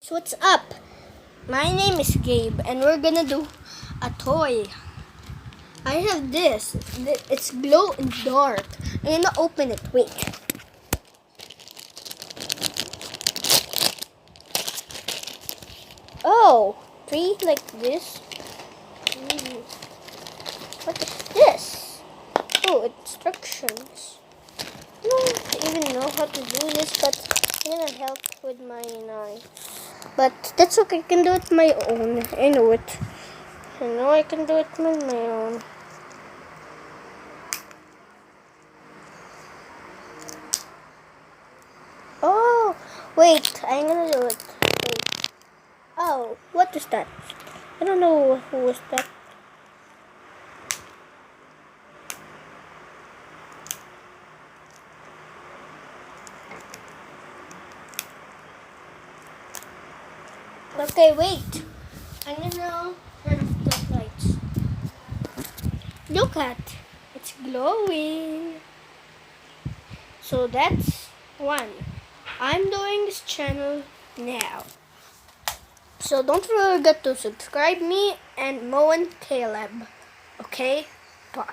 So what's up? My name is Gabe and we're gonna do a toy. I have this. It's glow in the dark. I'm gonna open it. Wait. Oh, three like this. What is this? Oh, instructions. I don't even know how to do this, but I'm gonna help with my knife. But that's okay, I can do it my own. I know it. I know I can do it on my own. Oh, wait, I'm gonna do it. Wait. Oh, what is that? I don't know who was that. Okay, wait. I'm gonna turn off the lights. Look at, it's glowing. So that's one. I'm doing this channel now. So don't forget to subscribe me and Mo and Caleb. Okay? Bye.